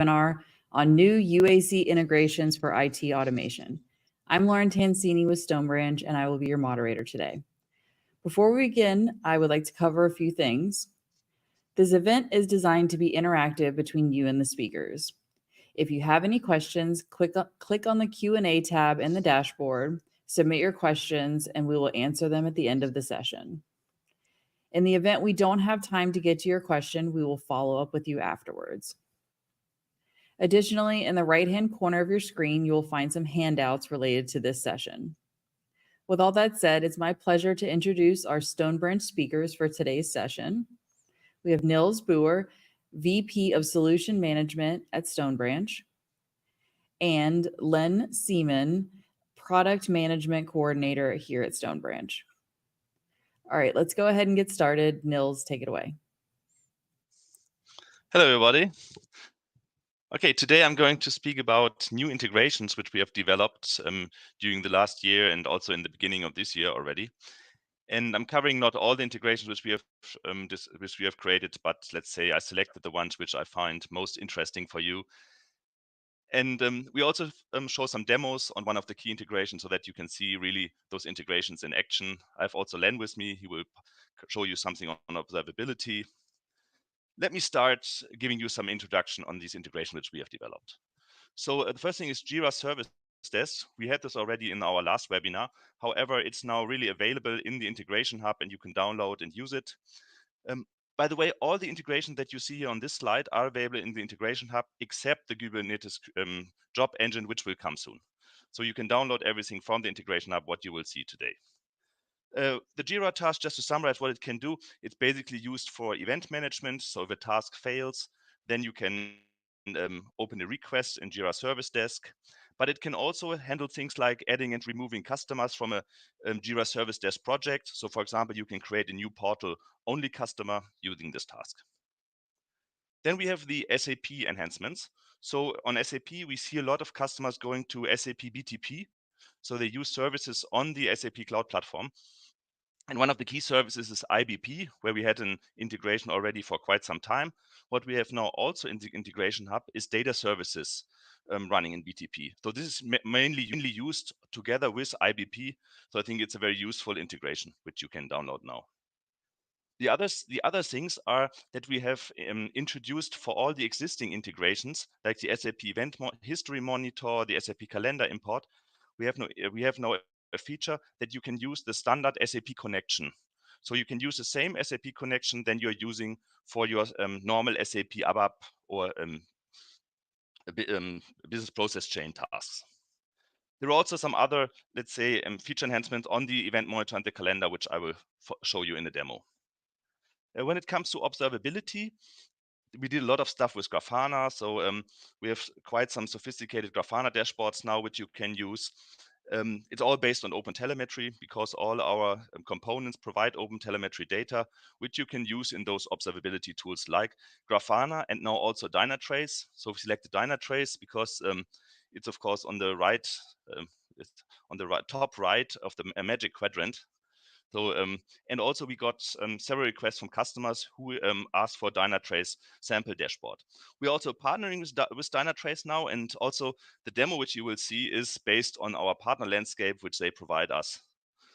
webinar on new UAC integrations for IT automation. I'm Lauren Tansini with Stonebranch, and I will be your moderator today. Before we begin, I would like to cover a few things. This event is designed to be interactive between you and the speakers. If you have any questions, click on the Q&A tab in the dashboard, submit your questions, and we will answer them at the end of the session. In the event we don't have time to get to your question, we will follow up with you afterwards. Additionally, in the right-hand corner of your screen, you will find some handouts related to this session. With all that said, it's my pleasure to introduce our Stonebranch speakers for today's session. We have Nils Buer, VP of Solution Management at Stonebranch, and Seemann, Product Management Coordinator here at Stonebranch. All right, let's go ahead and get started. Nils, take it away. Hello, everybody. Okay, today I'm going to speak about new integrations which we have developed during the last year and also in the beginning of this year already. And I'm covering not all the integrations which we have created, but let's say I selected the ones which I find most interesting for you. And we also show some demos on one of the key integrations so that you can see really those integrations in action. I have also Len with me. He will show you something on observability. Let me start giving you some introduction on these integrations which we have developed. So the first thing is Jira Service Desk. We had this already in our last webinar. However, it's now really available in the Integration Hub and you can download and use it. By the way, all the integrations that you see here on this slide are available in the Integration Hub except the Kubernetes job engine, which will come soon. So you can download everything from the Integration Hub, what you will see today. The Jira task, just to summarize what it can do, it's basically used for event management. So if a task fails, then you can open a request in Jira Service Desk. But it can also handle things like adding and removing customers from a Jira Service Desk project. So for example, you can create a new portal-only customer using this task. Then we have the SAP enhancements. So on SAP, we see a lot of customers going to SAP BTP. So they use services on the SAP Cloud Platform. And one of the key services is IBP, where we had an integration already for quite some time. What we have now also in the Integration Hub is data services running in BTP. So this is mainly used together with IBP. So I think it's a very useful integration, which you can download now. The other things are that we have introduced for all the existing integrations, like the SAP Event History Monitor, the SAP Calendar import. We have now a feature that you can use the standard SAP connection. So you can use the same SAP connection than you're using for your normal SAP ABAP or business process chain tasks. There are also some other, let's say, feature enhancements on the event monitor and the calendar, which I will show you in the demo. When it comes to observability, we did a lot of stuff with Grafana. So we have quite some sophisticated Grafana dashboards now, which you can use. It's all based on OpenTelemetry because all our components provide OpenTelemetry data, which you can use in those observability tools like Grafana and now also Dynatrace. So we selected Dynatrace because it's of course on the right, top right of the magic quadrant. So, and also we got several requests from customers who asked for Dynatrace sample dashboard. We're also partnering with Dynatrace now, and also the demo which you will see is based on our partner landscape, which they provide us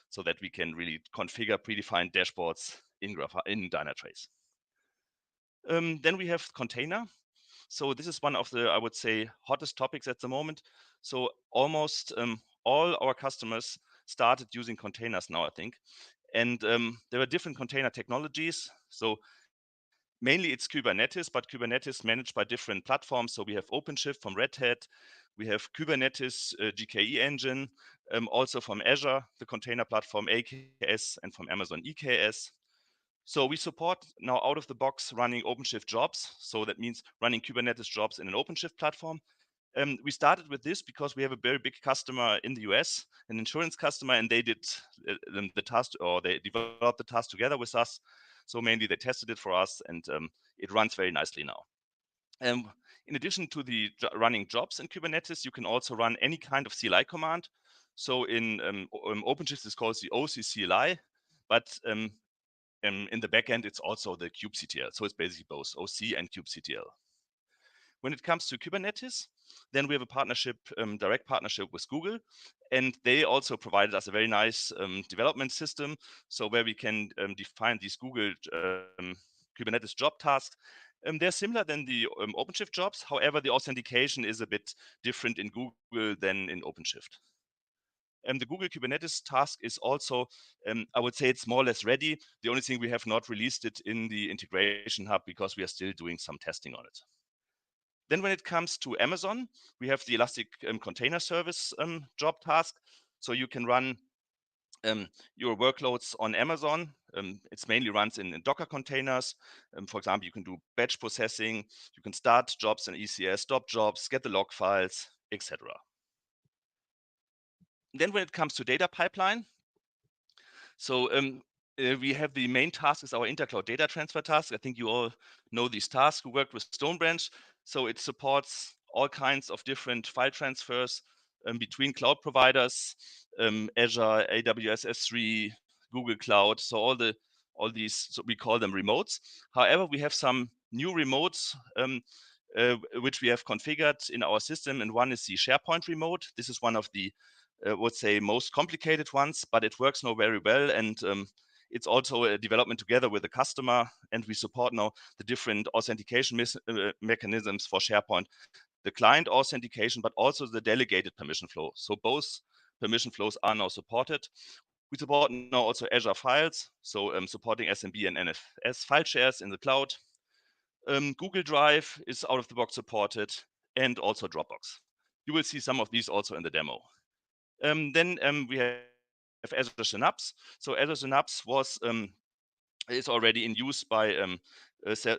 so that we can really configure predefined dashboards in Dynatrace. Then we have container. So this is one of the, I would say, hottest topics at the moment. So almost all our customers started using containers now, I think. And there are different container technologies. So mainly it's Kubernetes, but Kubernetes managed by different platforms. So we have OpenShift from Red Hat. We have Kubernetes GKE engine, also from Azure, the container platform AKS, and from Amazon EKS. So we support now out of the box running OpenShift jobs. So that means running Kubernetes jobs in an OpenShift platform. We started with this because we have a very big customer in the US, an insurance customer, and they did the task, or they developed the task together with us. So mainly they tested it for us, and it runs very nicely now. In addition to the running jobs in Kubernetes, you can also run any kind of CLI command. So in OpenShift, it's called the OC CLI, but in the backend, it's also the kubectl. So it's basically both OC and kubectl. When it comes to Kubernetes, then we have a partnership, direct partnership with Google, and they also provided us a very nice development system, so where we can define these Google Kubernetes job tasks. They're similar than the OpenShift jobs. However, the authentication is a bit different in Google than in OpenShift. The Google Kubernetes task is also, I would say it's more or less ready. The only thing we have not released it in the Integration Hub because we are still doing some testing on it. Then when it comes to Amazon, we have the Elastic Container Service job task. So you can run your workloads on Amazon. It's mainly runs in Docker containers. For example, you can do batch processing, you can start jobs in ECS, stop jobs, get the log files, etc. Then when it comes to data pipeline, so we have the main task is our intercloud data transfer task. I think you all know these tasks who work with Stonebranch. So it supports all kinds of different file transfers between cloud providers, Azure, AWS S3, Google Cloud. So all these, so we call them remotes. However, we have some new remotes which we have configured in our system, and one is the SharePoint remote. This is one of the would say most complicated ones, but it works now very well, and it's also a development together with the customer, and we support now the different authentication mechanisms for SharePoint, the client authentication, but also the delegated permission flow. So both permission flows are now supported. We support now also Azure Files, so supporting SMB and NFS file shares in the cloud. Google Drive is out of the box supported, and also Dropbox. You will see some of these also in the demo. Then we have Azure Synapse. So Azure Synapse is already in use by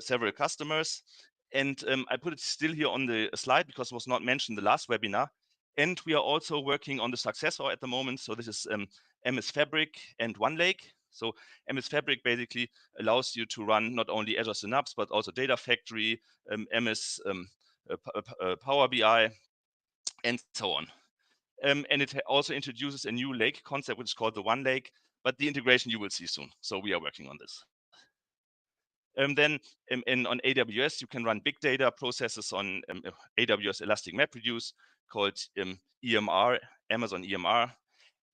several customers. And I put it still here on the slide because it was not mentioned in the last webinar. And we are also working on the successor at the moment. So this is MS Fabric and OneLake. So MS Fabric basically allows you to run not only Azure Synapse, but also Data Factory, MS Power BI, and so on. And it also introduces a new lake concept, which is called the OneLake, but the integration you will see soon. So we are working on this. Then on AWS, you can run big data processes on AWS Elastic MapReduce called EMR, Amazon EMR.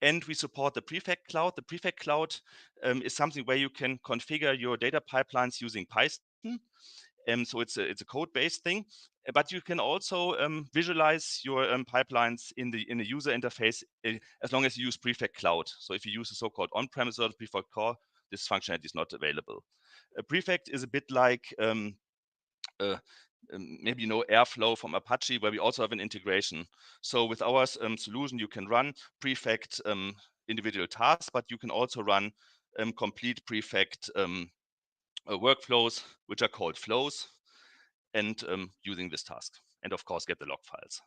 And we support the Prefect Cloud. The Prefect Cloud is something where you can configure your data pipelines using Python. So it's a code-based thing, but you can also visualize your pipelines in the user interface as long as you use Prefect Cloud. So if you use a so-called on-premise or Prefect Core, this functionality is not available. Prefect is a bit like maybe you know Airflow from Apache, where we also have an integration. So with our solution, you can run Prefect individual tasks, but you can also run complete Prefect workflows, which are called flows, and using this task, and of course get the log files.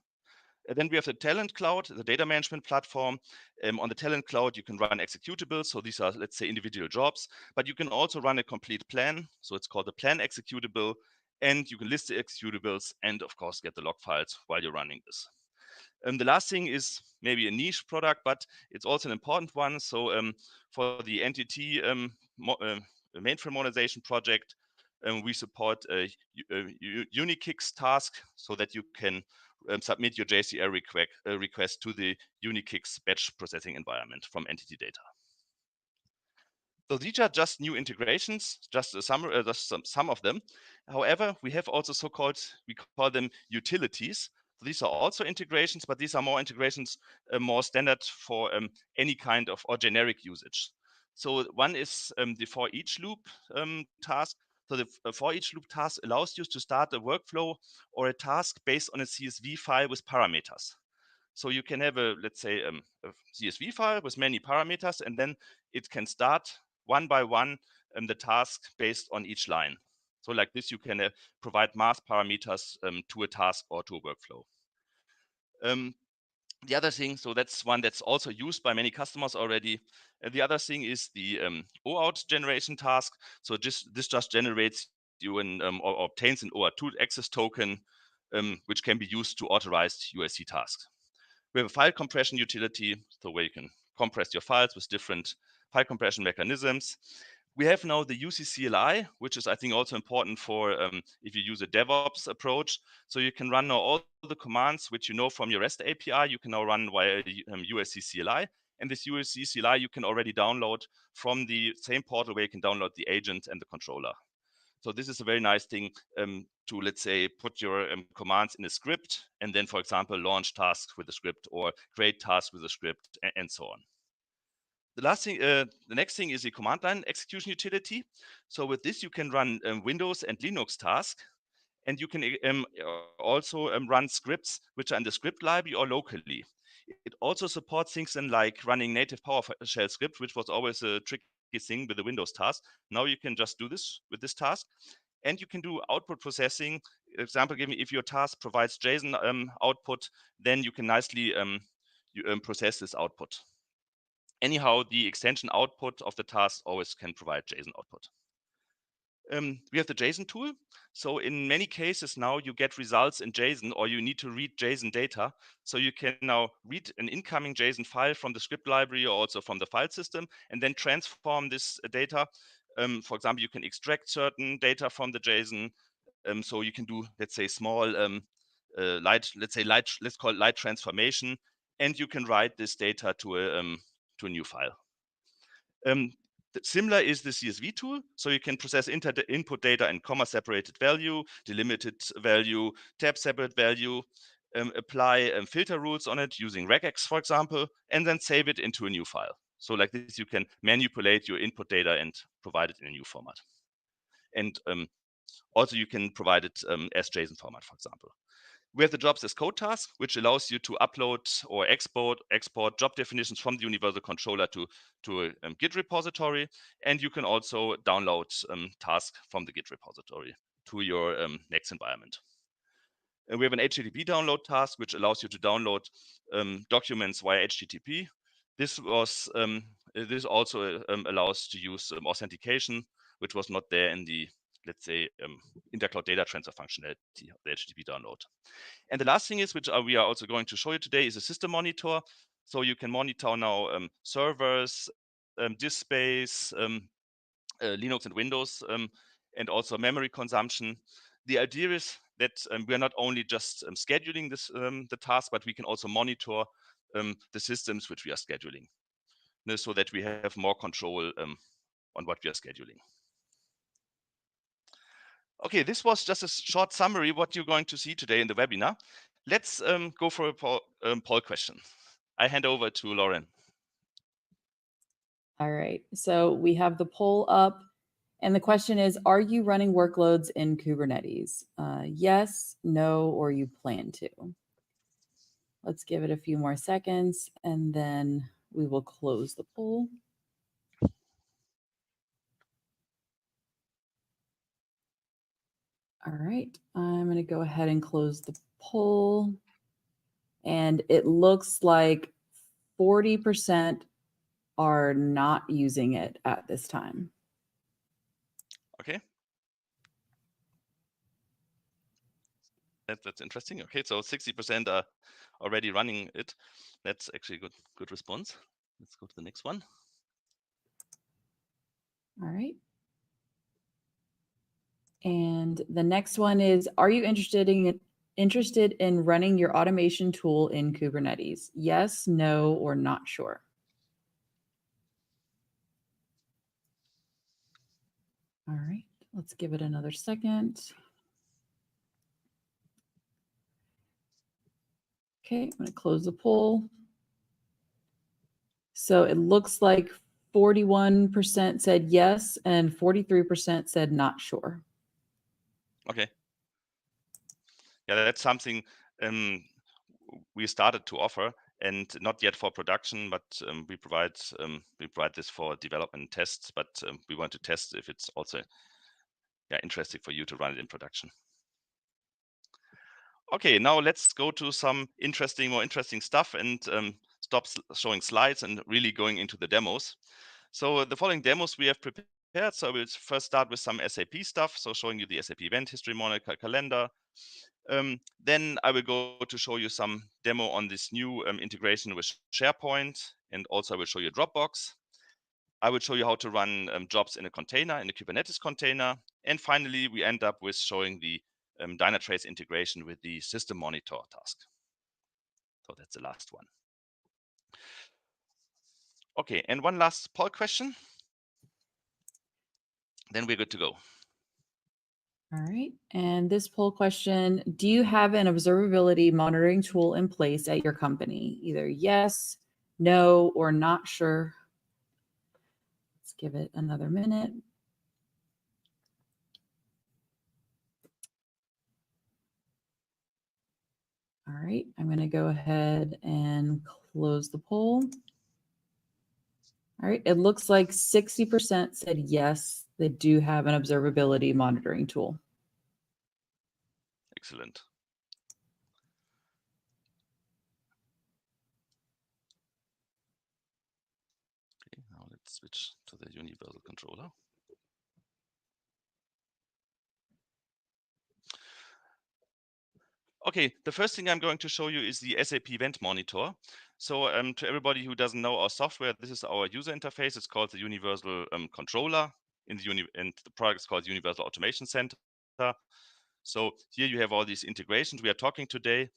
Then we have the Talent Cloud, the data management platform. On the Talent Cloud, you can run executables. So these are, let's say, individual jobs, but you can also run a complete plan. So it's called the plan executable, and you can list the executables and of course get the log files while you're running this. The last thing is maybe a niche product, but it's also an important one. So for the entity mainframe modernization project, we support a Unikix task so that you can submit your JCL request to the Unikix batch processing environment from entity data. So these are just new integrations, just some of them. However, we have also so-called, we call them utilities. So these are also integrations, but these are more integrations, more standard for any kind of or generic usage. So one is the for each loop task. So the for each loop task allows you to start a workflow or a task based on a CSV file with parameters. So you can have a, let's say, a CSV file with many parameters, and then it can start one by one the task based on each line. So like this, you can provide mass parameters to a task or to a workflow. The other thing, so that's one that's also used by many customers already. The other thing is the OAuth generation task. So this just generates you or obtains an OAuth access token, which can be used to authorize UAC tasks. We have a file compression utility, so where you can compress your files with different file compression mechanisms. We have now the UC CLI, which is, I think, also important for if you use a DevOps approach. So you can run now all the commands which you know from your REST API, you can now run via UAC CLI. And this UAC CLI you can already download from the same portal where you can download the agent and the controller. So this is a very nice thing to, let's say, put your commands in a script and then, for example, launch tasks with a script or create tasks with a script and so on. The next thing is the command line execution utility. So with this, you can run Windows and Linux tasks, and you can also run scripts which are in the script library or locally. It also supports things in like running native PowerShell script, which was always a tricky thing with the Windows task. Now you can just do this with this task, and you can do output processing. Example given, if your task provides JSON output, then you can nicely process this output. Anyhow, the extension output of the task always can provide JSON output. We have the JSON tool. So in many cases now you get results in JSON, or you need to read JSON data. So you can now read an incoming JSON file from the script library or also from the file system, and then transform this data. For example, you can extract certain data from the JSON. So you can do, let's say, small let's call it light transformation, and you can write this data to a new file. Similar is the CSV tool, so you can process input data in comma-separated value, delimited value, tab-separate value, apply filter rules on it using regex, for example, and then save it into a new file. So like this, you can manipulate your input data and provide it in a new format. And also you can provide it as JSON format, for example. We have the jobs as code task, which allows you to upload or export job definitions from the universal controller to a Git repository. And you can also download tasks from the Git repository to your next environment. And we have an HTTP download task, which allows you to download documents via HTTP. This also allows to use authentication, which was not there in the, let's say, intercloud data transfer functionality of the HTTP download. And the last thing is, which we are also going to show you today, is a system monitor. So you can monitor now servers, disk space, Linux and Windows, and also memory consumption. The idea is that we are not only just scheduling the task, but we can also monitor the systems which we are scheduling, so that we have more control on what we are scheduling. Okay, this was just a short summary what you're going to see today in the webinar. Let's go for a poll question. I hand over to Lauren. All right, so we have the poll up, and the question is, are you running workloads in Kubernetes? Yes, no, or you plan to? Let's give it a few more seconds, and then we will close the poll. All right, I'm going to go ahead and close the poll. And it looks like 40% are not using it at this time. Okay. That's interesting. Okay, so 60% are already running it. That's actually a good response. Let's go to the next one. All right. And the next one is, are you interested in running your automation tool in Kubernetes? Yes, no, or not sure? All right, let's give it another second. Okay, I'm going to close the poll. So it looks like 41% said yes and 43% said not sure. Okay. Yeah, that's something we started to offer, and not yet for production, but we provide this for development tests. But we want to test if it's also interesting for you to run it in production. Okay, now let's go to some more interesting stuff and stop showing slides and really going into the demos. So the following demos we have prepared. So we'll first start with some SAP stuff. So showing you the SAP Event History Monitor calendar. Then I will go to show you some demo on this new integration with SharePoint, and also I will show you Dropbox. I will show you how to run jobs in a container, in a Kubernetes container. And finally, we end up with showing the Dynatrace integration with the system monitor task. So that's the last one. Okay, and one last poll question. Then we're good to go. All right. And this poll question, do you have an observability monitoring tool in place at your company? Either yes, no, or not sure. Let's give it another minute. All right. I'm going to go ahead and close the poll. All right. It looks like 60% said yes, they do have an observability monitoring tool. Excellent. Okay, now let's switch to the universal controller. Okay, the first thing I'm going to show you is the SAP Event Monitor. So to everybody who doesn't know our software, this is our user interface. It's called the Universal Controller, and the product is called Universal Automation Center. So here you have all these integrations we are talking today.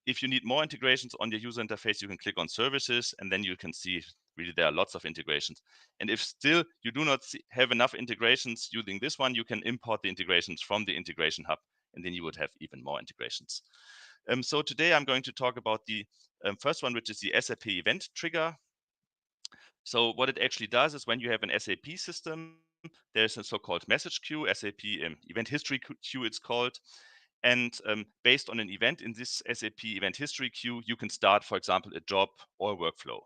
If you need more integrations on your user interface, you can click on services, and then you can see really there are lots of integrations. And if still you do not have enough integrations using this one, you can import the integrations from the Integration Hub, and then you would have even more integrations. So today I'm going to talk about the first one, which is the SAP Event Trigger. So what it actually does is when you have an SAP system, there's a so-called message queue, SAP Event History Queue it's called. And based on an event in this SAP Event History Queue, you can start, for example, a job or a workflow.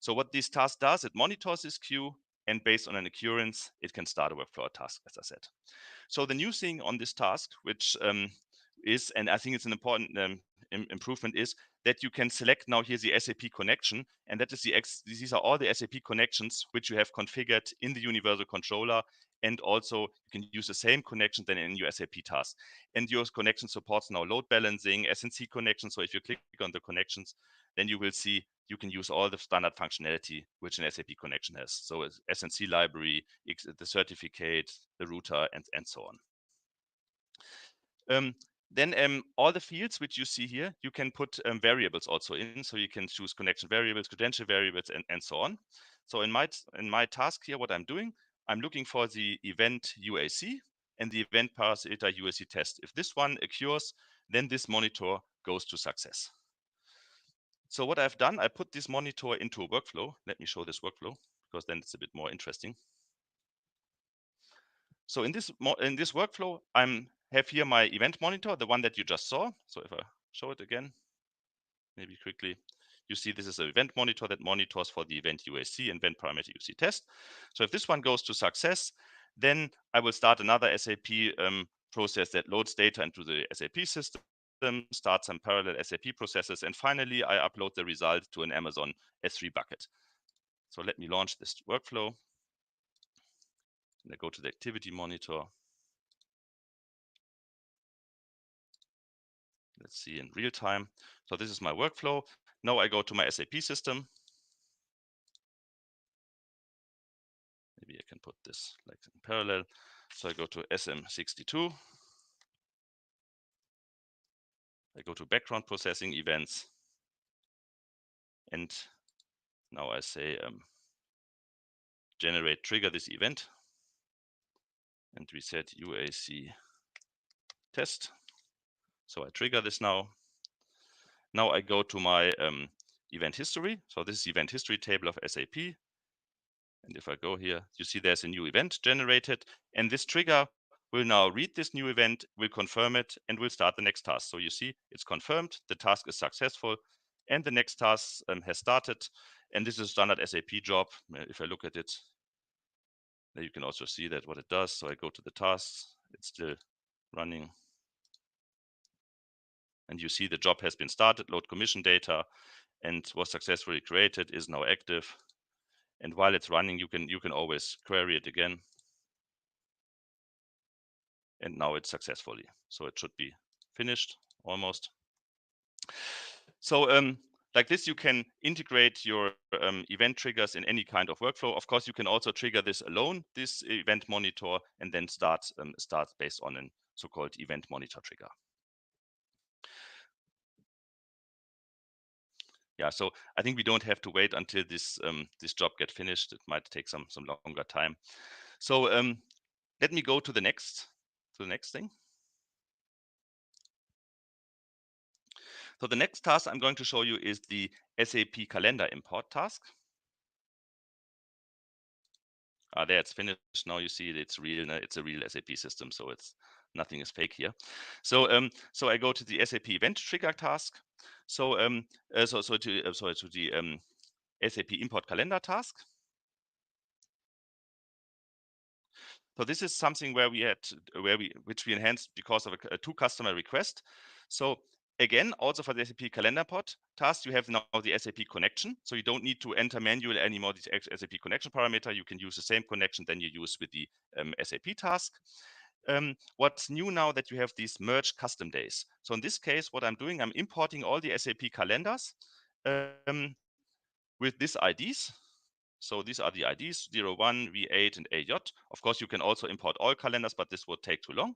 So what this task does, it monitors this queue, and based on an occurrence, it can start a workflow or task, as I said. So the new thing on this task, which is, and I think it's an important improvement, is that you can select now here the SAP connection, and that is these are all the SAP connections which you have configured in the universal controller, and also you can use the same connection then in your SAP task. And your connection supports now load balancing, SNC connections. So if you click on the connections, then you will see you can use all the standard functionality which an SAP connection has. So SNC library, the certificate, the router, and so on. Then all the fields which you see here, you can put variables also in. So you can choose connection variables, credential variables, and so on. So in my task here, what I'm doing, I'm looking for the event UAC and the event parasita UAC test. If this one occurs, then this monitor goes to success. So what I've done, I put this monitor into a workflow. Let me show this workflow, because then it's a bit more interesting. So in this workflow, I have here my event monitor, the one that you just saw. So if I show it again, maybe quickly, you see this is an event monitor that monitors for the event UAC and event parameter UAC test. So if this one goes to success, then I will start another SAP process that loads data into the SAP system, start some parallel SAP processes, and finally I upload the result to an Amazon S3 bucket. So let me launch this workflow. And I go to the activity monitor. Let's see in real time. So this is my workflow. Now I go to my SAP system. Maybe I can put this like in parallel. So I go to SM62. I go to background processing events. And now I say generate trigger this event. And we set UAC test. So I trigger this now. Now I go to my event history. So this is the event history table of SAP. And if I go here, you see there's a new event generated. And this trigger will now read this new event, will confirm it, and will start the next task. So you see it's confirmed, the task is successful, and the next task has started. And this is a standard SAP job. If I look at it, there you can also see that what it does. So I go to the tasks, it's still running. And you see the job has been started, load commission data, and was successfully created, is now active. And while it's running, you can always query it again. And now it's successfully. So it should be finished almost. So like this, you can integrate your event triggers in any kind of workflow. Of course, you can also trigger this alone, this event monitor, and then start based on a so-called event monitor trigger. Yeah, so I think we don't have to wait until this this job get finished. It might take some longer time. So let me go to the next thing. So the next task I'm going to show you is the SAP calendar import task. There it's finished. Now you see it's real. It's a real SAP system, so it's nothing is fake here. So so I go to the SAP event trigger task. So to the SAP import calendar task. So this is something where which we enhanced because of a two customer request. So again, also for the SAP calendar import task, you have now the SAP connection. So you don't need to enter manually anymore this SAP connection parameter. You can use the same connection than you use with the SAP task. What's new now that you have these merge custom days. So in this case, what I'm doing, I'm importing all the SAP calendars with these IDs. So these are the IDs 01, V8, and AJ. Of course, you can also import all calendars, but this would take too long.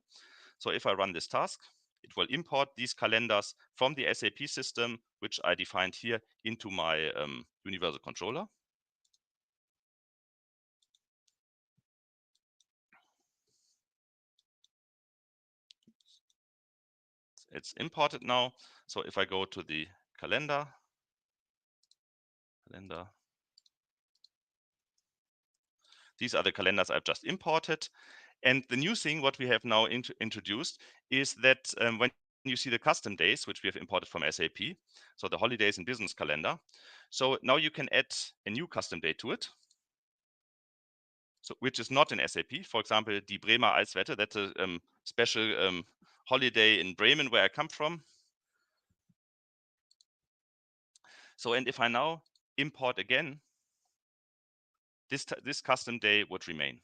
So if I run this task, it will import these calendars from the SAP system, which I defined here, into my universal controller. It's imported now. So if I go to the calendar, these are the calendars I've just imported. And the new thing, what we have now introduced, is that when you see the custom days, which we have imported from SAP, so the holidays and business calendar, so now you can add a new custom day to it, so which is not in SAP. For example, die Bremer Eiswette, that's a special holiday in Bremen, where I come from. So, and if I now import again, this custom day would remain.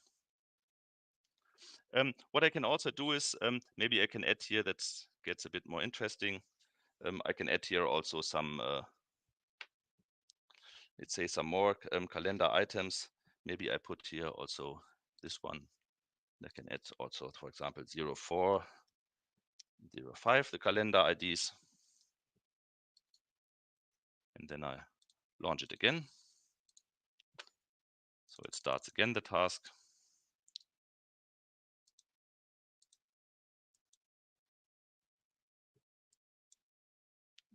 What I can also do is maybe I can add here, that gets a bit more interesting. I can add here also some, let's say some more calendar items. Maybe I put here also this one. I can add also, for example, 04, 05, the calendar IDs. And then I launch it again. So it starts again the task.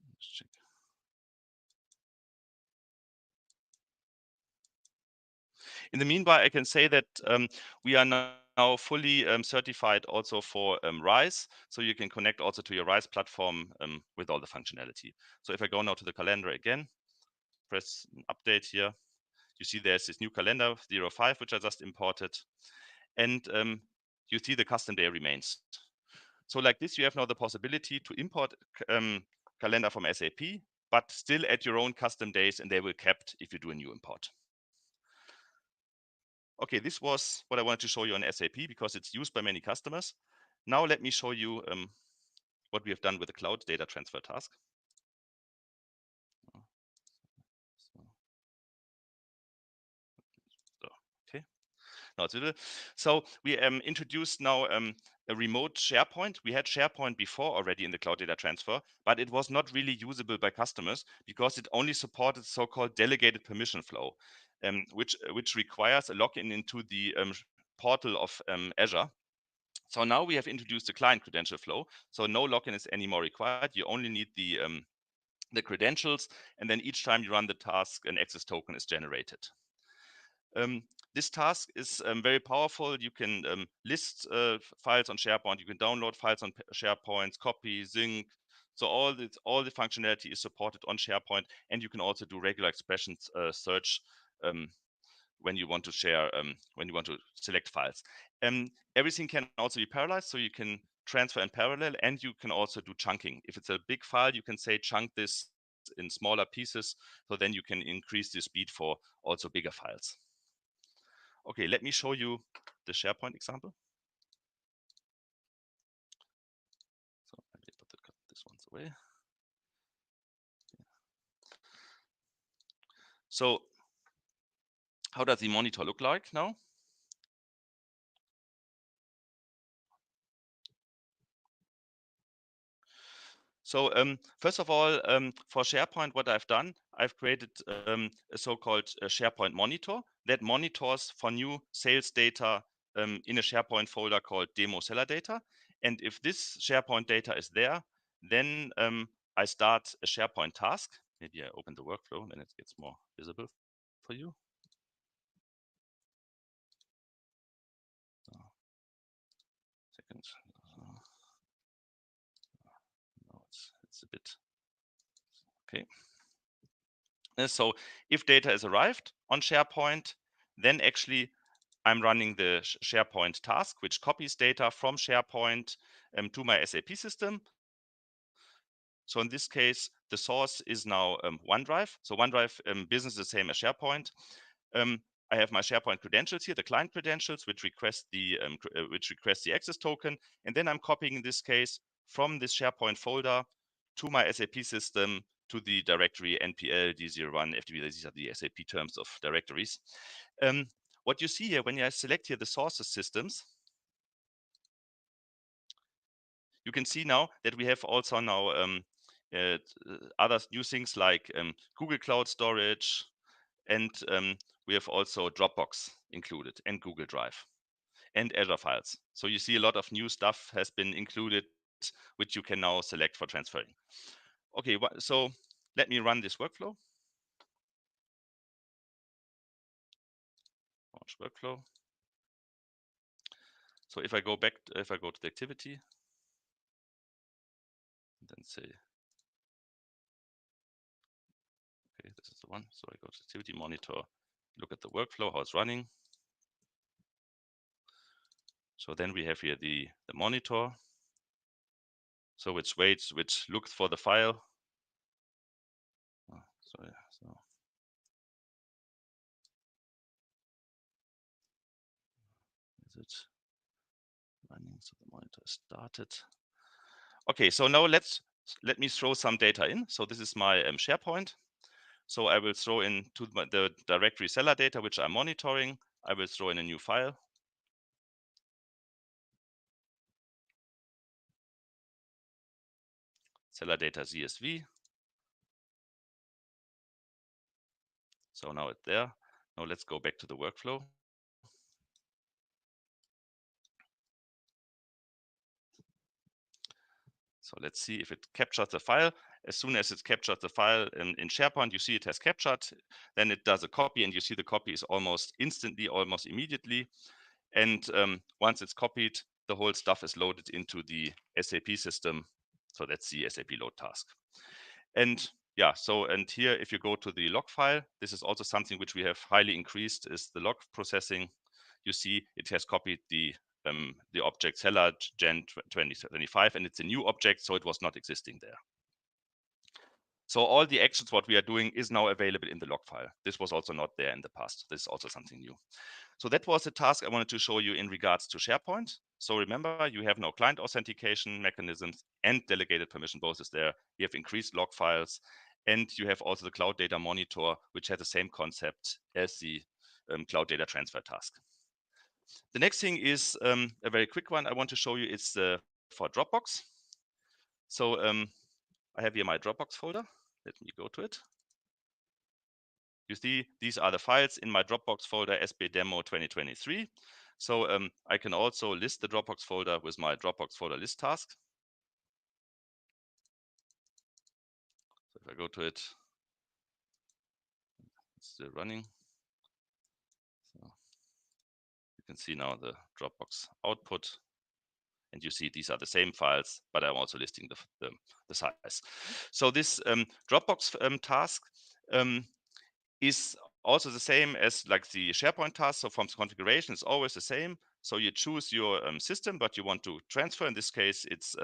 Let's check. In the meanwhile, I can say that we are now fully certified also for RISE. So you can connect also to your RISE platform with all the functionality. So if I go now to the calendar again, press an update here, you see there's this new calendar 05, which I just imported. And you see the custom day remains. So like this, you have now the possibility to import calendar from SAP, but still add your own custom days, and they will be kept if you do a new import. Okay, this was what I wanted to show you on SAP because it's used by many customers. Now let me show you what we have done with the cloud data transfer task. Okay, now it's visible. So we introduced now a remote SharePoint. We had SharePoint before already in the cloud data transfer, but it was not really usable by customers because it only supported so-called delegated permission flow, which requires a login into the portal of Azure. So now we have introduced the client credential flow. So no login is anymore required. You only need the credentials, and then each time you run the task, an access token is generated. This task is very powerful. You can list files on SharePoint. You can download files on SharePoint, copy, sync. So all the functionality is supported on SharePoint, and you can also do regular expressions search when you want to share, when you want to select files. Everything can also be parallelized, so you can transfer in parallel, and you can also do chunking. If it's a big file, you can say chunk this in smaller pieces, so then you can increase the speed for also bigger files. Okay, let me show you the SharePoint example. So I put this one away. So how does the monitor look like now? So first of all, for SharePoint, what I've done, I've created a so-called SharePoint monitor that monitors for new sales data in a SharePoint folder called demo seller data. And if this SharePoint data is there, then I start a SharePoint task. Maybe I open the workflow, then it gets more visible for you. Second. No, it's a bit okay. So if data is arrived on SharePoint, then actually I'm running the SharePoint task, which copies data from SharePoint to my SAP system. So in this case, the source is now OneDrive. So OneDrive business is the same as SharePoint. I have my SharePoint credentials here, the client credentials, which request the access token, and then I'm copying in this case from this SharePoint folder to my SAP system to the directory npl d01 ftb. These are the SAP terms of directories. What you see here when I select here the sources systems, you can see now that we have also now other new things like Google Cloud Storage, and we have also Dropbox included, and Google Drive, and Azure Files. So you see a lot of new stuff has been included, which you can now select for transferring. Okay, so let me run this workflow. Launch workflow. So if I go back, if I go to the activity, then say, okay, this is the one. So I go to activity monitor, look at the workflow, how it's running. So then we have here the monitor. So which waits, which looks for the file. Oh, sorry, so is it running? So the monitor started. Okay, so now let me throw some data in. So this is my SharePoint. So I will throw in to the directory seller data, which I'm monitoring. I will throw in a new file. Seller data CSV. So now it's there. Now let's go back to the workflow. So let's see if it captures the file. As soon as it captures the file in SharePoint, you see it has captured. Then it does a copy, and you see the copy is almost instantly, almost immediately. And once it's copied, the whole stuff is loaded into the SAP system. So that's the SAP load task. And yeah, so and here, if you go to the log file, this is also something which we have highly increased, is the log processing. You see it has copied the object seller gen 2025, and it's a new object, so it was not existing there. So all the actions what we are doing is now available in the log file. This was also not there in the past. This is also something new. So that was the task I wanted to show you in regards to SharePoint. So remember, you have now client authentication mechanisms and delegated permission, both is there. You have increased log files, and you have also the cloud data monitor, which has the same concept as the cloud data transfer task. The next thing is a very quick one I want to show you. It's for Dropbox. So I have here my Dropbox folder. Let me go to it. You see, these are the files in my Dropbox folder, SB Demo 2023. So I can also list the Dropbox folder with my Dropbox folder list task. So if I go to it, it's still running. So you can see now the Dropbox output. And you see these are the same files, but I'm also listing the size. So this Dropbox task is also the same as like the SharePoint task. So from the configuration, it's always the same. So you choose your system, but you want to transfer. In this case, it's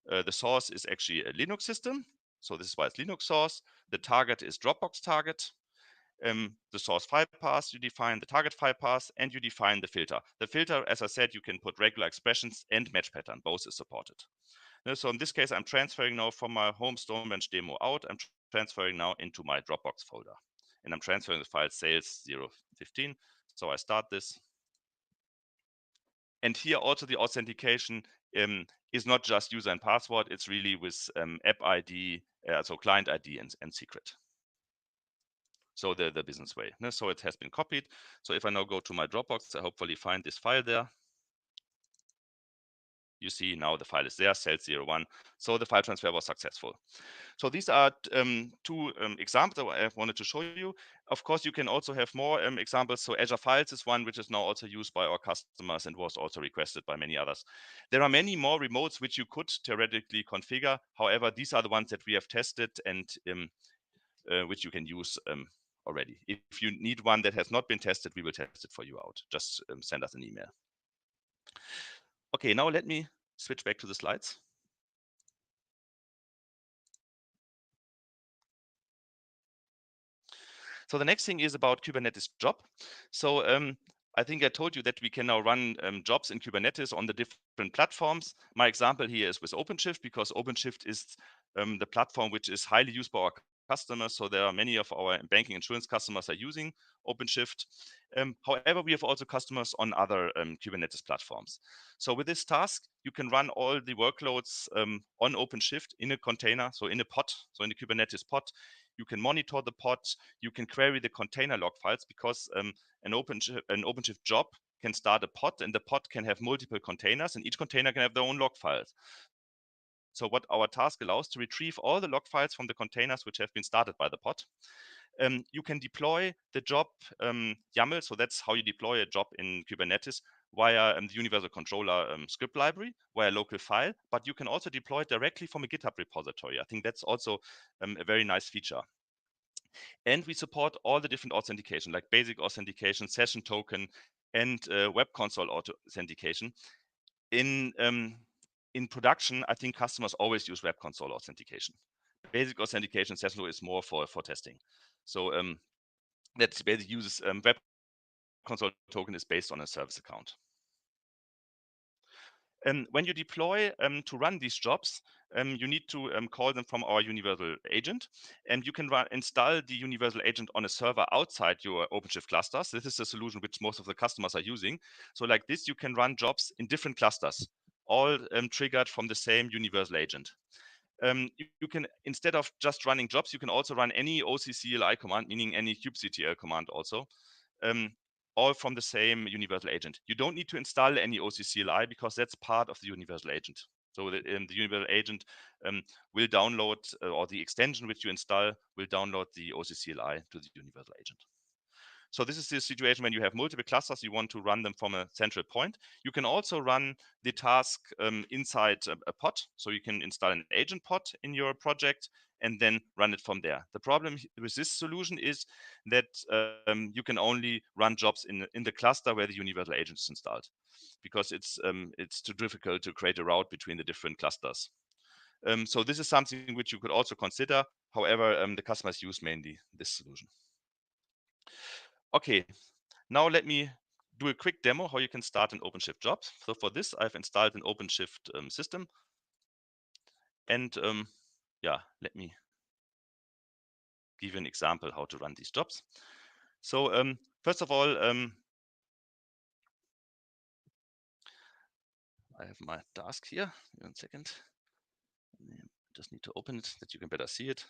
the source is actually a Linux system. So this is why it's Linux source. The target is Dropbox target. The source file path you define, the target file path, and you define the filter. The filter, as I said, you can put regular expressions and match pattern. Both is supported. So in this case, I'm transferring now from my home Stonebranch demo out. I'm transferring now into my Dropbox folder. and I'm transferring the file sales 015. So I start this. And here also the authentication is not just user and password, it's really with app ID, so client ID and secret. So the business way. So it has been copied. So if I now go to my Dropbox, I hopefully find this file there. You see now the file is there, sales01. So the file transfer was successful. So these are two examples that I wanted to show you. Of course, you can also have more examples. So Azure Files is one which is now also used by our customers and was also requested by many others. There are many more remotes which you could theoretically configure. However, these are the ones that we have tested and which you can use already. If you need one that has not been tested, we will test it for you out. Just send us an email. Okay, now let me switch back to the slides. So the next thing is about Kubernetes job. So I think I told you that we can now run jobs in Kubernetes on the different platforms. My example here is with OpenShift, because OpenShift is the platform which is highly used by our customers. So there are many of our banking insurance customers are using OpenShift. However, we have also customers on other Kubernetes platforms. So with this task, you can run all the workloads on OpenShift in a container, so in a pod, so in the Kubernetes pod. You can monitor the pod, you can query the container log files, because an OpenShift job can start a pod, and the pod can have multiple containers, and each container can have their own log files. So what our task allows to retrieve all the log files from the containers which have been started by the pod. You can deploy the job YAML, so that's how you deploy a job in Kubernetes, via the Universal Controller script library, via local file, but you can also deploy it directly from a GitHub repository. I think that's also a very nice feature. And we support all the different authentication, like basic authentication, session token, and web console authentication. In production, I think customers always use web console authentication. Basic authentication session is more for testing. So that basically uses web console token is based on a service account. When you deploy to run these jobs, you need to call them from our universal agent, and you can install the universal agent on a server outside your OpenShift clusters. This is a solution which most of the customers are using. So like this, you can run jobs in different clusters, all triggered from the same universal agent. You can, instead of just running jobs, you can also run any OCCLI command, meaning any kubectl command also. All from the same universal agent. You don't need to install any OCCLI, because that's part of the universal agent. So the universal agent will download, or the extension which you install will download the OCCLI to the universal agent. So this is the situation when you have multiple clusters, you want to run them from a central point. You can also run the task inside a pod. So you can install an agent pod in your project and then run it from there. The problem with this solution is that you can only run jobs in the cluster where the universal agent is installed, because it's too difficult to create a route between the different clusters. So this is something which you could also consider. However, the customers use mainly this solution. Okay, now let me do a quick demo how you can start an OpenShift job. So for this, I've installed an OpenShift system. And yeah, let me give you an example how to run these jobs. So first of all, I have my task here. 1 second. Just need to open it that you can better see it.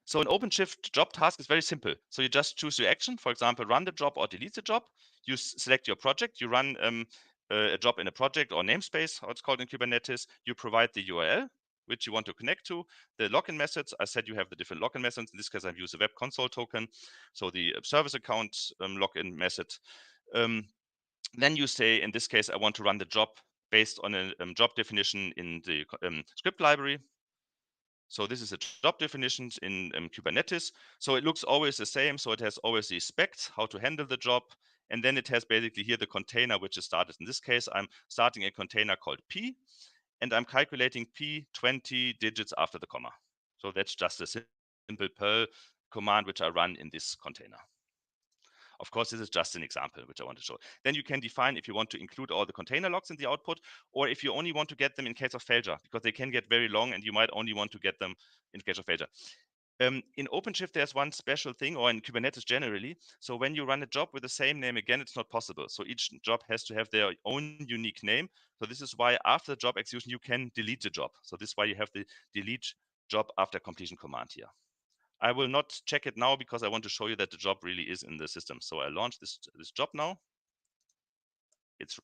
So an OpenShift job task is very simple. So you just choose your action, for example, run the job or delete the job. You select your project, you run a job in a project or namespace, how it's called in Kubernetes. You provide the URL, which you want to connect to. The login methods, I said you have the different login methods. In this case, I've used a web console token. So the service account login method. Then you say, in this case, I want to run the job based on a job definition in the script library. So this is a job definitions in Kubernetes. So it looks always the same. So it has always the specs, how to handle the job. And then it has basically here the container, which is started. In this case, I'm starting a container called P, and I'm calculating P 20 digits after the comma. So that's just a simple Perl command, which I run in this container. Of course, this is just an example which I want to show. Then you can define if you want to include all the container logs in the output, or if you only want to get them in case of failure, because they can get very long and you might only want to get them in case of failure. In OpenShift, there's one special thing, or in Kubernetes generally. So when you run a job with the same name again, it's not possible. So each job has to have their own unique name. So this is why after job execution, you can delete the job. So this is why you have the delete job after completion command here. I will not check it now because I want to show you that the job really is in the system. So I launch this job now. It's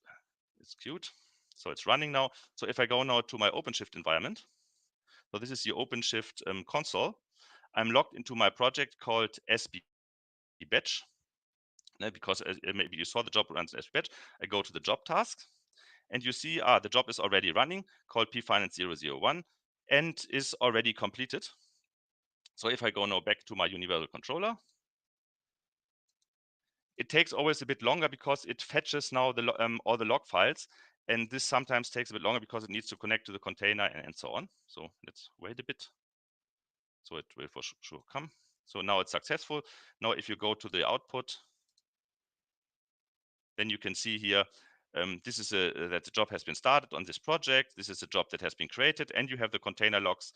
cute. So it's running now. So if I go now to my OpenShift environment, so this is the OpenShift console. I'm logged into my project called SB batch, because maybe you saw the job runs SB batch. I go to the job task, and you see the job is already running, called pfinance 001, and is already completed. So if I go now back to my universal controller, it takes always a bit longer because it fetches now all the log files, and this sometimes takes a bit longer because it needs to connect to the container and so on. So let's wait a bit. So it will for sure come. So now it's successful. Now if you go to the output, then you can see here, this is that the job has been started on this project. This is a job that has been created, and you have the container logs,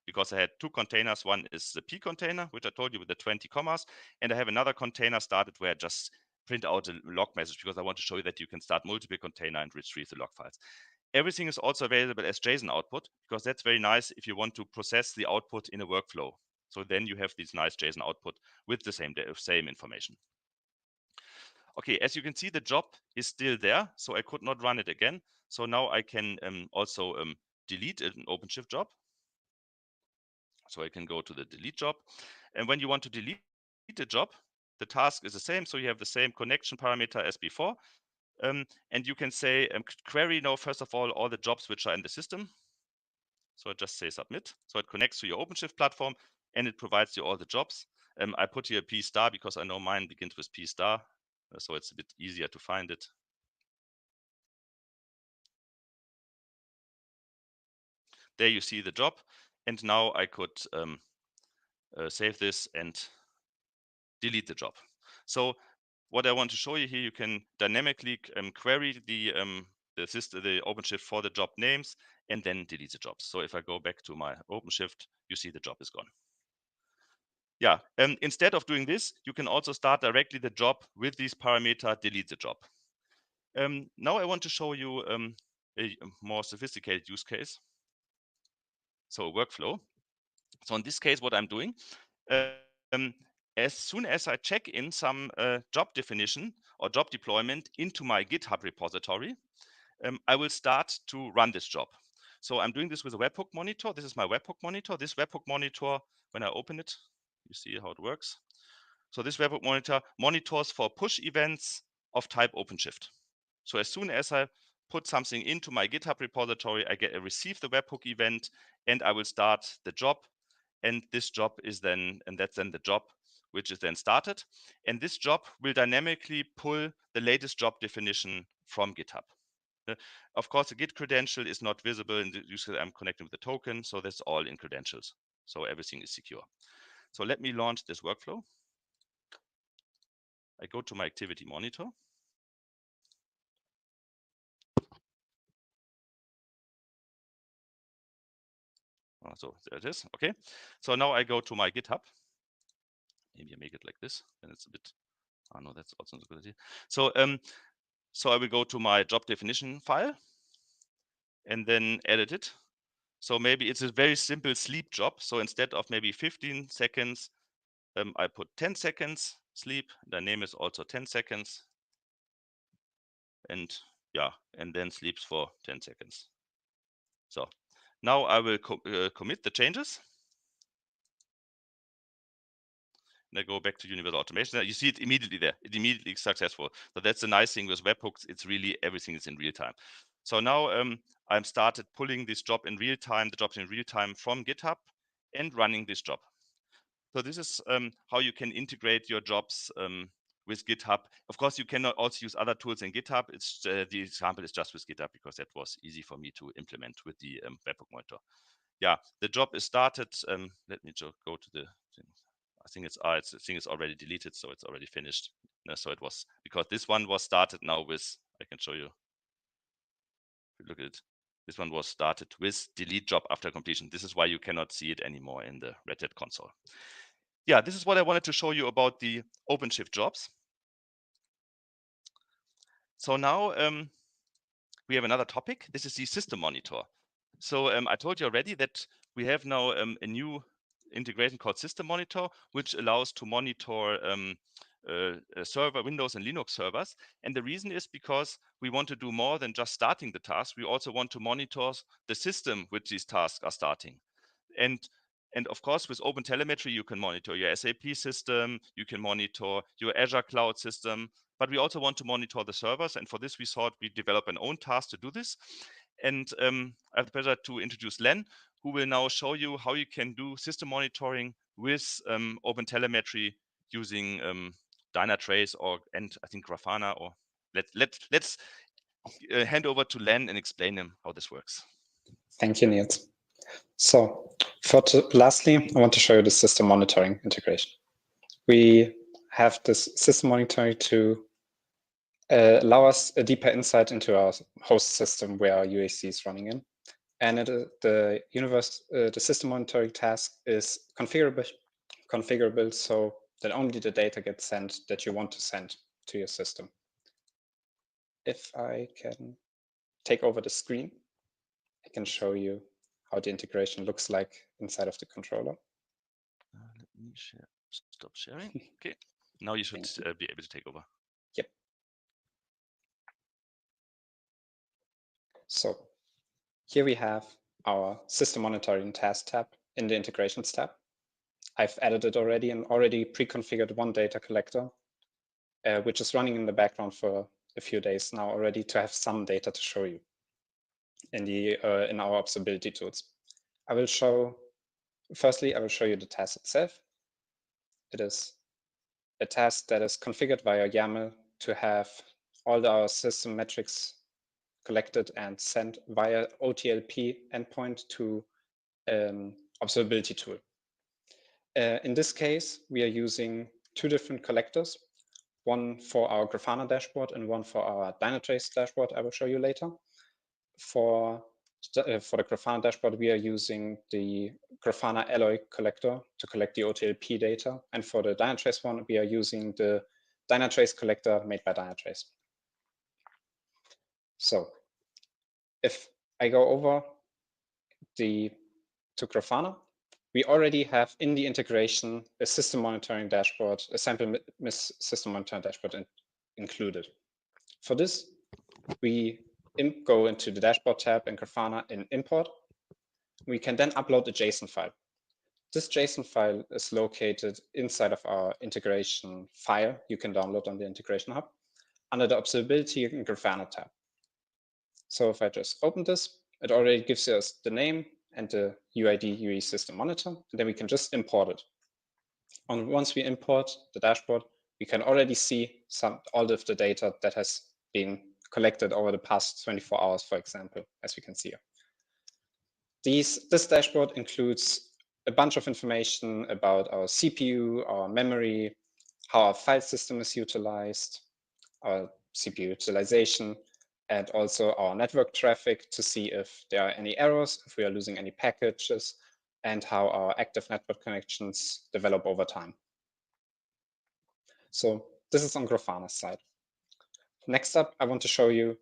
because I had two containers. One is the P container, which I told you with the 20 commas, and I have another container started where I just print out a log message because I want to show you that you can start multiple container and retrieve the log files. Everything is also available as JSON output, because that's very nice if you want to process the output in a workflow. So then you have this nice JSON output with the same information. Okay, as you can see, the job is still there, so I could not run it again. So now I can also delete an OpenShift job. So I can go to the delete job. And when you want to delete a job, the task is the same. So you have the same connection parameter as before. And you can say query now, first of all the jobs which are in the system. So I just say submit. So it connects to your OpenShift platform and it provides you all the jobs. I put here P star because I know mine begins with P star. So it's a bit easier to find it. There you see the job. And now I could save this and delete the job. So what I want to show you here, you can dynamically query the OpenShift for the job names and then delete the jobs. So if I go back to my OpenShift, you see the job is gone. Yeah, instead of doing this, you can also start directly the job with this parameter, delete the job. Now I want to show you a more sophisticated use case. So a workflow. So in this case, what I'm doing, as soon as I check in some job definition or job deployment into my GitHub repository, I will start to run this job. So I'm doing this with a webhook monitor. This is my webhook monitor. This webhook monitor, when I open it, you see how it works. So this webhook monitor monitors for push events of type OpenShift. So as soon as I put something into my GitHub repository, I receive the webhook event and I will start the job. And this job is then, and that's then the job which is then started. And this job will dynamically pull the latest job definition from GitHub. Of course, the Git credential is not visible in the use case I'm connected with the token. So that's all in credentials. So everything is secure. So let me launch this workflow. I go to my activity monitor. So there it is. Okay. So now I go to my GitHub. Maybe I make it like this, then it's a bit. Oh no, that's also not a good idea. So so I will go to my job definition file and then edit it. So maybe it's a very simple sleep job. So instead of maybe 15 seconds, I put 10 seconds sleep. The name is also 10 seconds. And yeah, and then sleeps for 10 seconds. So now I will commit the changes. And I go back to universal automation. You see it immediately there. It immediately is successful. So that's the nice thing with webhooks. It's really everything is in real time. So now I'm started pulling this job in real time, the jobs in real time from GitHub and running this job. So this is how you can integrate your jobs with GitHub. Of course, you can also use other tools in GitHub. It's the example is just with GitHub because that was easy for me to implement with the webhook monitor. Yeah, the job is started. Let me just go to the thing. I think it's already deleted, so it's already finished. So it was, because this one was started now with, I can show you, look at it. This one was started with delete job after completion. This is why you cannot see it anymore in the Red Hat console. Yeah, this is what I wanted to show you about the OpenShift jobs. So now we have another topic. This is the system monitor. So I told you already that we have now a new integration called System Monitor, which allows to monitor server Windows and Linux servers. And the reason is because we want to do more than just starting the task. We also want to monitor the system which these tasks are starting. And of course, with OpenTelemetry, you can monitor your SAP system, you can monitor your Azure cloud system, but we also want to monitor the servers. And for this, we thought we'd develop an own task to do this. And I have the pleasure to introduce Len, who will now show you how you can do system monitoring with OpenTelemetry using Dynatrace and I think Grafana. Or let's hand over to Len and explain him how this works. Thank you, Nils. So lastly, I want to show you the system monitoring integration. We have this system monitoring to allow us a deeper insight into our host system where our UAC is running in. And the system monitoring task is configurable so that only the data gets sent that you want to send to your system. If I can take over the screen, I can show you how the integration looks like inside of the controller. Let me stop sharing. Okay, now you should be able to take over. Yep. So here we have our system monitoring task tab in the integrations tab. I've added it already and already pre-configured one data collector, which is running in the background for a few days now already to have some data to show you in our observability tools. Firstly, I will show you the task itself. It is a task that is configured via YAML to have all our system metrics collected and sent via OTLP endpoint to observability tool. In this case, we are using two different collectors, one for our Grafana dashboard and one for our Dynatrace dashboard I will show you later. For the Grafana dashboard, we are using the Grafana alloy collector to collect the OTLP data. And for the Dynatrace one, we are using the Dynatrace collector made by Dynatrace. So if I go over to Grafana, we already have in the integration a system monitoring dashboard, a sample system monitoring dashboard included. For this, we go into the dashboard tab in Grafana in import. We can then upload a JSON file. This JSON file is located inside of our integration file you can download on the Integration Hub under the Observability and Grafana tab. So if I just open this, it already gives us the name and the UID UE system monitor, and then we can just import it. And once we import the dashboard, we can already see all of the data that has been collected over the past 24 hours, for example, as we can see here. This dashboard includes a bunch of information about our CPU, our memory, how our file system is utilized, our CPU utilization, and also our network traffic to see if there are any errors, if we are losing any packages, and how our active network connections develop over time. So this is on Grafana's side. Next up, I want to show you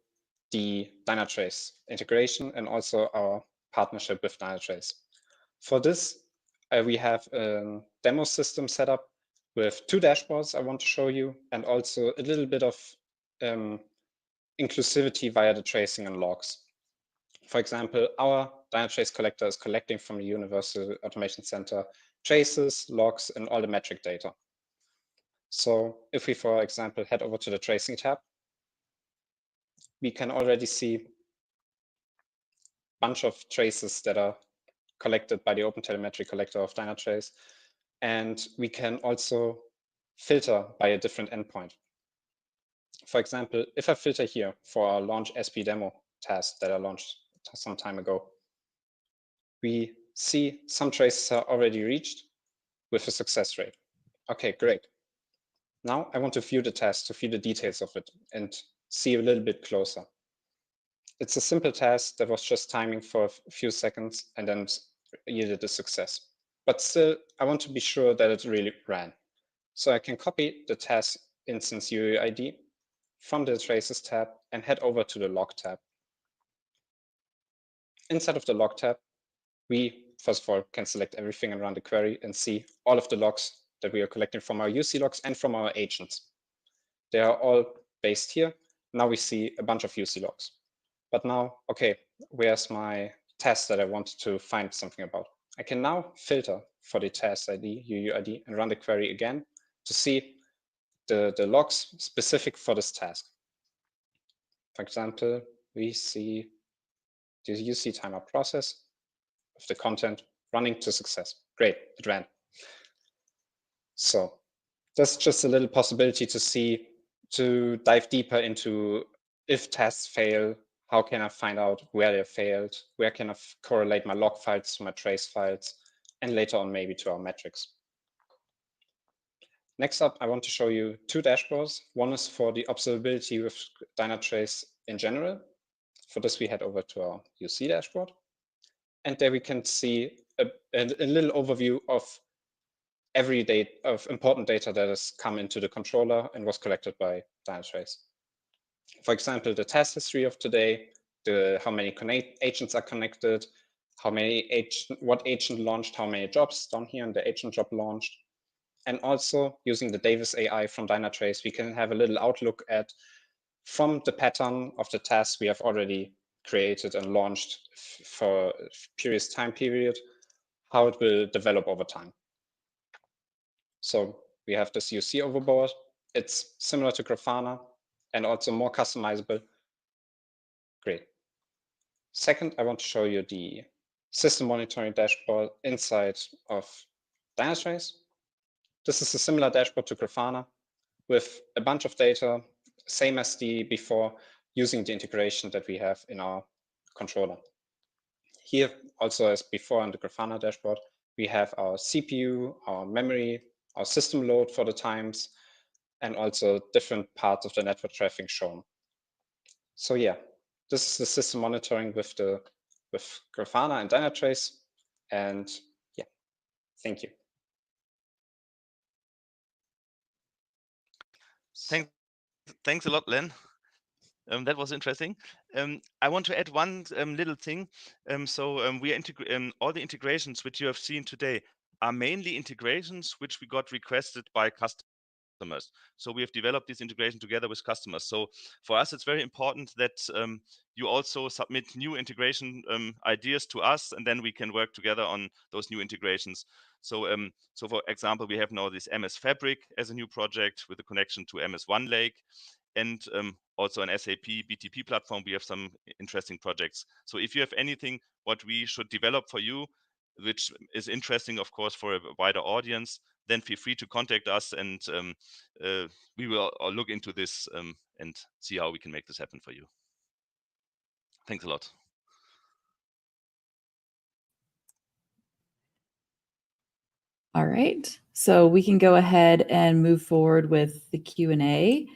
the Dynatrace integration and also our partnership with Dynatrace. For this, we have a demo system set up with two dashboards I want to show you, and also a little bit of inclusivity via the tracing and logs. For example, our Dynatrace collector is collecting from the Universal Automation Center traces, logs, and all the metric data. So if we, for example, head over to the tracing tab, we can already see a bunch of traces that are collected by the OpenTelemetry collector of Dynatrace. And we can also filter by a different endpoint. For example, if I filter here for our launch SP demo task that I launched some time ago, we see some traces are already reached with a success rate. Okay, great. Now I want to view the task, to view the details of it and see a little bit closer. It's a simple task that was just timing for a few seconds and then yielded a success. But still, I want to be sure that it really ran. So I can copy the task instance UUID from the traces tab and head over to the log tab. Inside of the log tab, we first of all can select everything and run the query and see all of the logs that we are collecting from our UC logs and from our agents. They are all based here. Now we see a bunch of UC logs. But now, okay, where's my task that I wanted to find something about? I can now filter for the task ID, UUID, and run the query again to see the logs specific for this task. For example, we see the UC timer process of the content running to success. Great, it ran. So that's just a little possibility to see, to dive deeper into if tests fail, how can I find out where they failed, where can I correlate my log files to my trace files, and later on maybe to our metrics. Next up, I want to show you two dashboards. One is for the observability with Dynatrace in general. For this, we head over to our UC dashboard. And there we can see a little overview of every day of important data that has come into the controller and was collected by Dynatrace. For example, the task history of today, how many agents are connected, what agent launched, how many jobs down here, and the agent job launched. And also using the Davis AI from Dynatrace, we can have a little outlook at, from the pattern of the tasks we have already created and launched for a previous time period, how it will develop over time. So we have this UC overboard. It's similar to Grafana and also more customizable. Great. Second, I want to show you the system monitoring dashboard inside of Dynatrace. This is a similar dashboard to Grafana with a bunch of data, same as the before, using the integration that we have in our controller. Here, also as before on the Grafana dashboard, we have our CPU, our memory, our system load for the times, and also different parts of the network traffic shown. So yeah, this is the system monitoring with Grafana and Dynatrace. And yeah, thank you. Thanks a lot, Len. That was interesting. I want to add one little thing. We are all the integrations which you have seen today are mainly integrations which we got requested by customers. So we have developed this integration together with customers. So for us, it's very important that you also submit new integration ideas to us, and then we can work together on those new integrations. So for example, we have now this MS Fabric as a new project with a connection to MS OneLake. And also an SAP BTP platform, we have some interesting projects. So if you have anything what we should develop for you, which is interesting, of course, for a wider audience, then feel free to contact us, and we will look into this and see how we can make this happen for you. Thanks a lot. All right, so we can go ahead and move forward with the Q&A.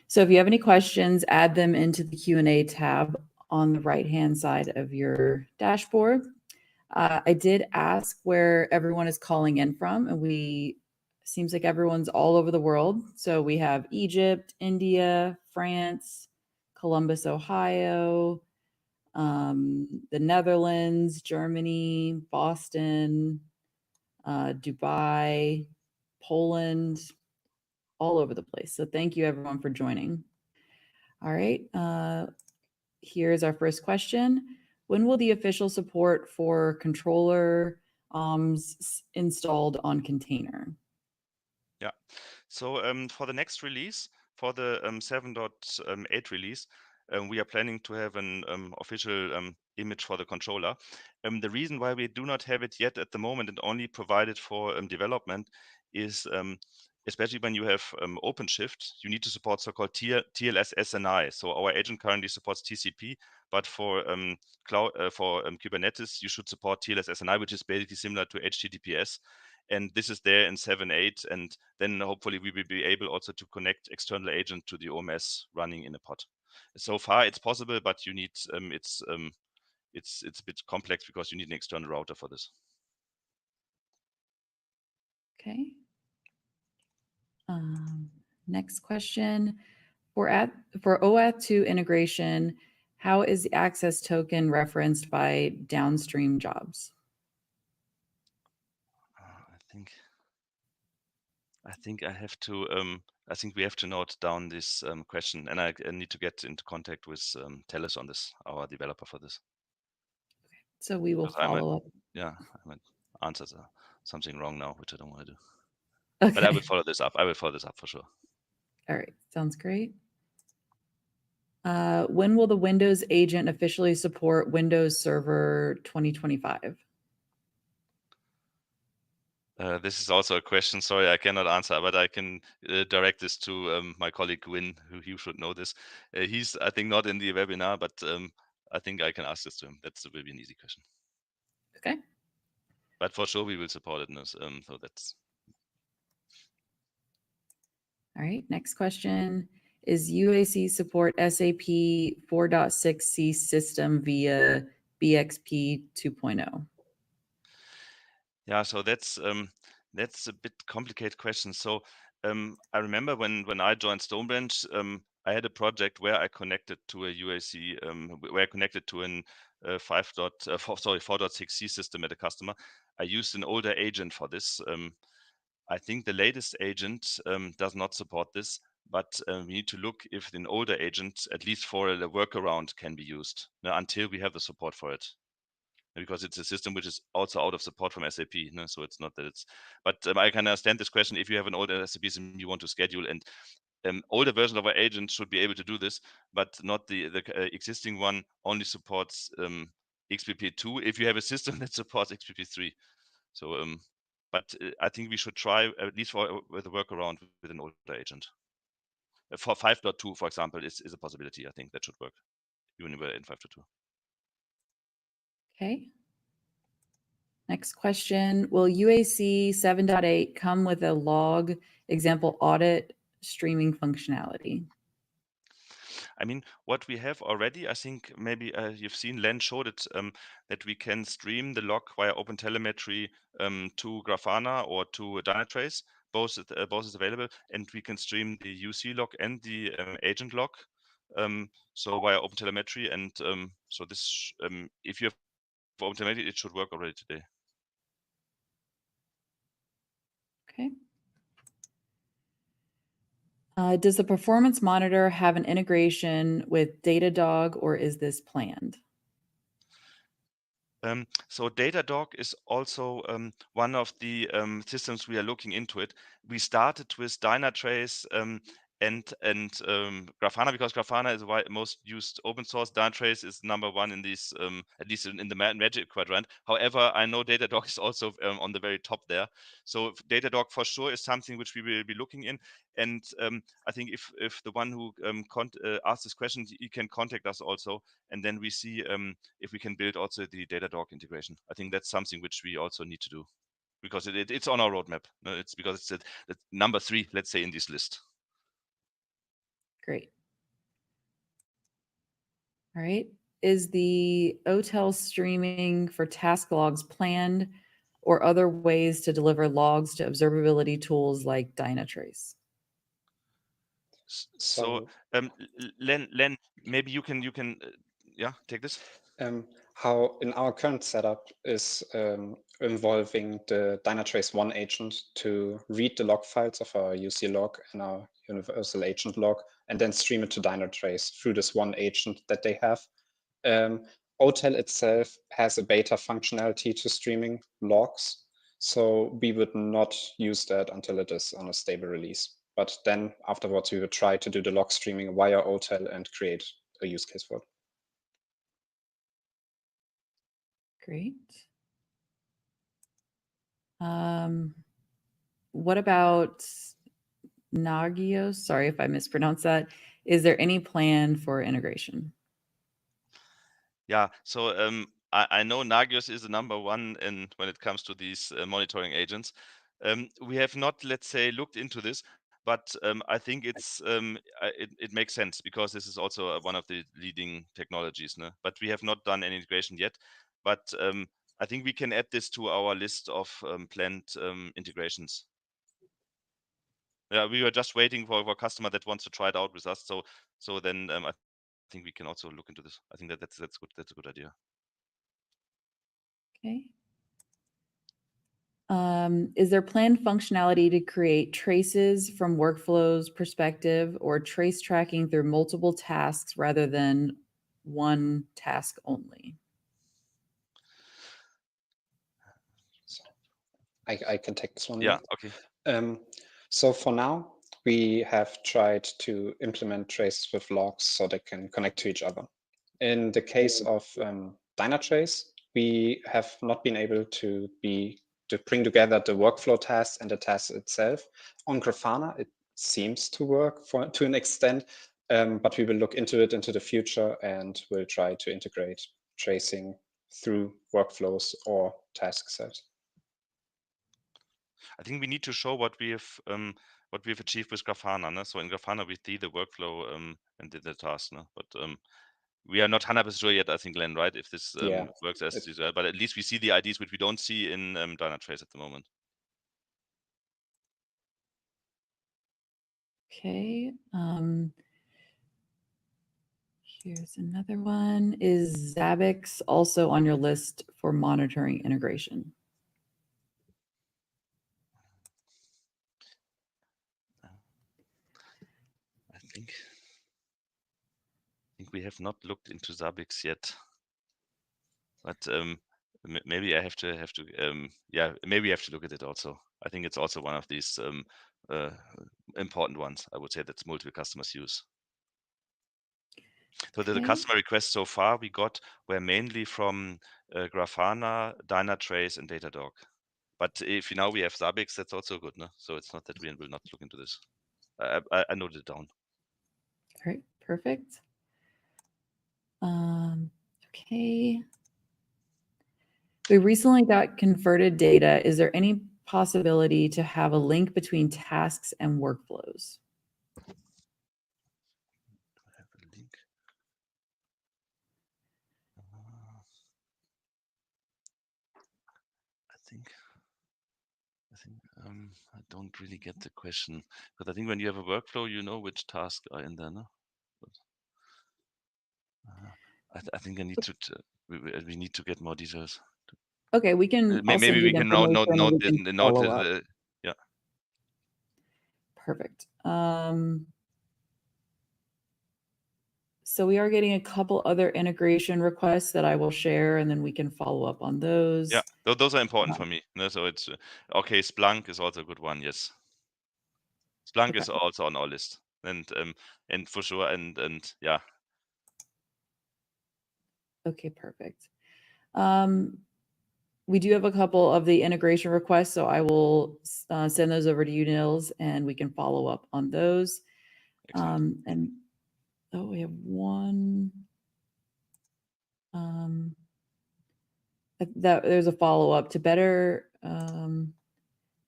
So if you have any questions, add them into the Q&A tab on the right-hand side of your dashboard. I did ask where everyone is calling in from, and seems like everyone's all over the world. So we have Egypt, India, France, Columbus, Ohio, the Netherlands, Germany, Boston, Dubai, Poland, all over the place. So thank you everyone for joining. All right, here's our first question. When will the official support for controller installed on container? Yeah, so for the next release, for the 7.8 release, we are planning to have an official image for the controller. The reason why we do not have it yet at the moment and only provide it for development is especially when you have OpenShift, you need to support so-called TLS SNI. So our agent currently supports TCP, but for Kubernetes, you should support TLS SNI, which is basically similar to HTTPS. and this is there in 7.8, and then hopefully we will be able also to connect external agent to the OMS running in a pod. So far it's possible, but you need it's a bit complex because you need an external router for this. Okay. Next question. For OAuth 2 integration, how is the access token referenced by downstream jobs? I think I have to. I think we have to note down this question, and I need to get into contact with Teles on this, our developer for this. So we will follow up. Yeah, I might answer something wrong now, which I don't want to do. Okay. But I will follow this up. I will follow this up for sure. All right, sounds great. When will the Windows agent officially support Windows Server 2025? This is also a question. Sorry, I cannot answer, but I can direct this to my colleague Win, who he should know this. He's, I think, not in the webinar, but I think I can ask this to him. That will be an easy question. Okay. But for sure, we will support it. So that's. All right. Next question. Is UAC support SAP 4.6c system via BXP 2.0? Yeah, so that's a bit complicated question. So I remember when I joined Stonebranch, I had a project where I connected to a UAC, where I connected to an 4.6c system at a customer. I used an older agent for this. I think the latest agent does not support this, but we need to look if an older agent, at least for a workaround, can be used until we have the support for it. Because it's a system which is also out of support from SAP. So it's not that it's, but I can understand this question. If you have an older SAP system you want to schedule, and older version of our agent should be able to do this, but not the existing one only supports XPP2 if you have a system that supports XPP3. So, but I think we should try at least with a workaround with an older agent. For 5.2, for example, is a possibility. I think that should work, even if we're in 5.2. Okay. Next question. Will UAC 7.8 come with a log example audit streaming functionality? I mean, what we have already, I think maybe you've seen Len showed it, that we can stream the log via OpenTelemetry to Grafana or to Dynatrace. Both is available, and we can stream the UC log and the agent log. So via OpenTelemetry, and so this, if you have OpenTelemetry, it should work already today. Okay. Does the performance monitor have an integration with Datadog, or is this planned? So Datadog is also one of the systems we are looking into it. We started with Dynatrace and Grafana, because Grafana is the most used open source. Dynatrace is #1 in these, at least in the Magic Quadrant. However, I know Datadog is also on the very top there. So Datadog for sure is something which we will be looking in. And I think if the one who asked this question, he can contact us also, and then we see if we can build also the Datadog integration. I think that's something which we also need to do, because it's on our roadmap. It's because it's #3, let's say, in this list. Great. All right. Is the OTel streaming for task logs planned, or other ways to deliver logs to observability tools like Dynatrace? So Len, maybe you can take this. How in our current setup is involving the Dynatrace 1 agent to read the log files of our UC log and our universal agent log, and then stream it to Dynatrace through this one agent that they have. OTel itself has a beta functionality to streaming logs, so we would not use that until it is on a stable release. But then afterwards, we would try to do the log streaming via OTel and create a use case for it. Great. What about Nagios? Sorry if I mispronounced that. Is there any plan for integration? Yeah, so I know Nagios is the #1 when it comes to these monitoring agents. We have not, let's say, looked into this, but I think it makes sense because this is also one of the leading technologies. No? But we have not done any integration yet. But I think we can add this to our list of planned integrations. Yeah, we were just waiting for a customer that wants to try it out with us. So then I think we can also look into this. I think that's good. That's a good idea. Okay. Is there planned functionality to create traces from workflows perspective or trace tracking through multiple tasks rather than one task only? So I can take this one. Yeah, okay. So for now, we have tried to implement traces with logs so they can connect to each other. In the case of Dynatrace, we have not been able to bring together the workflow task and the task itself. On Grafana, it seems to work to an extent, but we will look into it into the future and we'll try to integrate tracing through workflows or task sets. I think we need to show what we have achieved with Grafana. No? So in Grafana, we see the workflow and the task. No? But we are not 100% sure yet, I think, Len, right? If this works as desired. But at least we see the IDs, which we don't see in Dynatrace at the moment. Okay. Here's another one. Is Zabbix also on your list for monitoring integration? I think we have not looked into Zabbix yet, but maybe I have to maybe I have to look at it also. I think it's also one of these important ones. I would say that's multiple customers use. So the customer requests so far we got were mainly from Grafana, Dynatrace, and Datadog. But if now we have Zabbix, that's also good, no? So it's not that we will not look into this. I noted it down. All right, perfect. Okay. We recently got converted data. Is there any possibility to have a link between tasks and workflows? Have a link. I don't really get the question, because I think when you have a workflow, you know which tasks are in there, no? But, I think I need to we need to get more details. Okay, we can maybe we can note follow up. Yeah. Perfect. So we are getting a couple other integration requests that I will share, and then we can follow up on those. Yeah, those are important for me. No? So it's okay. Splunk is also a good one. Yes, Splunk is also on our list, and for sure, and yeah. Okay, perfect. We do have a couple of the integration requests, so I will send those over to you, Nils, and we can follow up on those. And we have one. That there's a follow up to better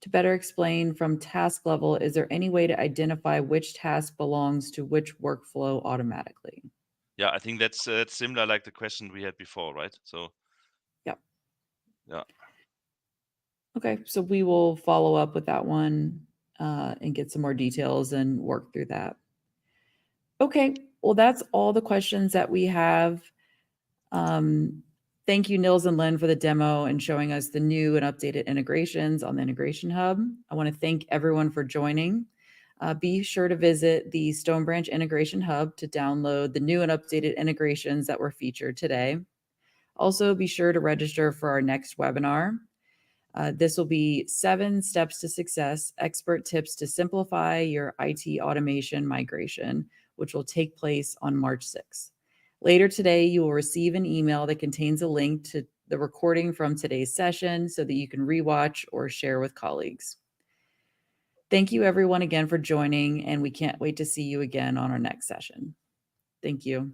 explain from task level. Is there any way to identify which task belongs to which workflow automatically? Yeah, I think that's similar like the question we had before, right? So. Yeah. Okay, so we will follow up with that one and get some more details and work through that. Okay, well, that's all the questions that we have. Thank you, Nils and Len, for the demo and showing us the new and updated integrations on the Integration Hub. I want to thank everyone for joining. Be sure to visit the Stonebranch Integration Hub to download the new and updated integrations that were featured today. Also, be sure to register for our next webinar. This will be 7 steps to success, expert tips to simplify your IT automation migration, which will take place on March 6th. Later today, you will receive an email that contains a link to the recording from today's session so that you can rewatch or share with colleagues. Thank you everyone again for joining, and we can't wait to see you again on our next session. Thank you.